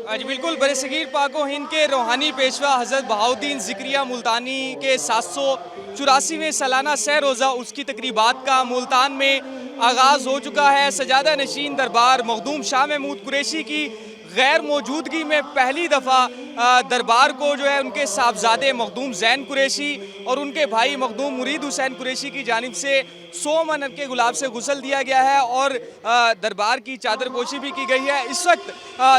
जी बिल्कुल, बरसगीर पाक व हिंद के रूहानी पेशवा हज़रत बहाउद्दीन ज़िक्रिया मुल्तानी के 784वें सालाना सह रोज़ा उसकी तकरीबात का मुल्तान में आगाज़ हो चुका है। सजादा नशीन दरबार मखदूम शाह महमूद कुरैशी की गैर मौजूदगी में पहली दफ़ा दरबार को जो है उनके साहबजादे मखदूम ज़ैन कुरैशी और उनके भाई मखदूम मुरीद हुसैन कुरैशी की जानिब से 100 मन के गुलाब से गुसल दिया गया है और दरबार की चादर पोशी भी की गई है। इस वक्त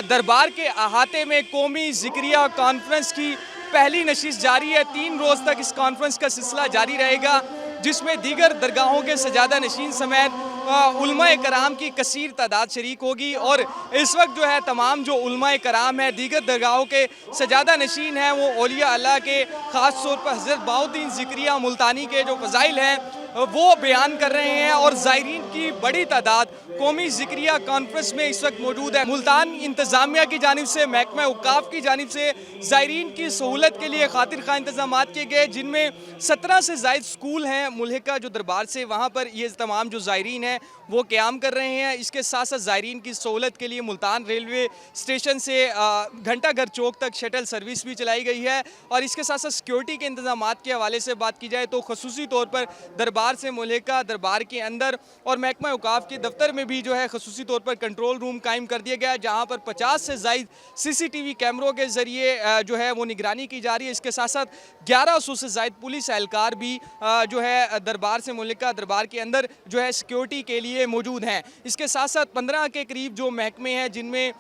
दरबार के अहाते में कौमी ज़िक्रिया कॉन्फ्रेंस की पहली नशिस्त जारी है। 3 रोज़ तक इस कॉन्फ्रेंस का सिलसिला जारी रहेगा, जिसमें दीगर दरगाहों के सजादा नशीन समेत उलमाए कराम की कसीर तादाद शरीक होगी। और इस वक्त जो है तमाम जो उलमाए कराम है, दीगर दरगाहों के सजादा नशीन हैं, वो औलिया अल्लाह के ख़ास तौर पर हज़रत बहाउद्दीन ज़िक्रिया मुल्तानी के जो फ़ज़ाइल हैं वो बयान कर रहे हैं। और ज़ायरीन की बड़ी तादाद कौमी ज़िक्रिया कॉन्फ्रेंस में इस वक्त मौजूद है। मुल्तान इंतज़ामिया की जानिब से, महकमा औक़ाफ़ की जानिब से ज़ायरीन की सहूलत के लिए खातिर खा इंतज़ाम किए गए, जिनमें 17 से ज़ायद स्कूल हैं मुल्हिका जो दरबार से, वहाँ पर ये तमाम जो ज़ायरीन हैं वो क़याम कर रहे हैं। इसके साथ साथ ज़ायरीन की सहूलत के लिए मुल्तान रेलवे स्टेशन से घंटाघर चौक तक शटल सर्विस भी चलाई गई है। और इसके साथ साथ सिक्योरिटी के इंतज़ामात के हवाले से बात की जाए तो खसूसी तौर पर दरबार से मुल्हिका दरबार के अंदर और महकमा औक़ाफ़ के दफ्तर में भी जो है खसूसी तौर पर कंट्रोल रूम कायम कर दिया गया है, जहाँ पर 50 से ज़ायद CCTV कैमरों के ज़रिए जो है वो निगरानी की जा रही है। इसके साथ साथ 1100 से ज़ायद पुलिस एहलकार भी जो है दरबार से मुल्हिका दरबार के अंदर जो है सिक्योरिटी के लिए मौजूद हैं। इसके साथ साथ 15 के करीब जो महकमे हैं, जिनमें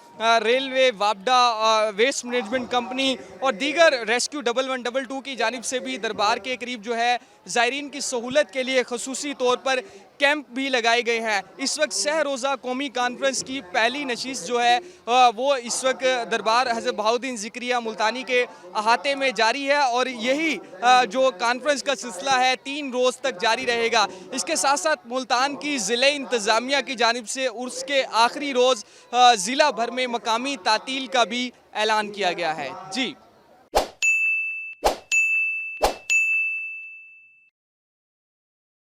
रेलवे, वापडा, वेस्ट मैनेजमेंट कंपनी और दीगर रेस्क्यू 1112 की जानिब से भी दरबार के करीब जो है ज़ायरीन की सहूलत के लिए खसूसी तौर पर कैंप भी लगाए गए हैं। इस वक्त सह रोज़ा कौमी कॉन्फ्रेंस की पहली नशिस्त जो है वो इस वक्त दरबार हज़रत बहाउद्दीन ज़िक्रिया मुल्तानी के अहाते में जारी है और यही जो कॉन्फ्रेंस का सिलसिला है 3 रोज़ तक जारी रहेगा। इसके साथ साथ मुल्तान की ज़िले इंतज़ामिया की जानिब से उर्स के आखिरी रोज़ ज़िला भर में मकामी तातील का भी ऐलान किया गया है। जी।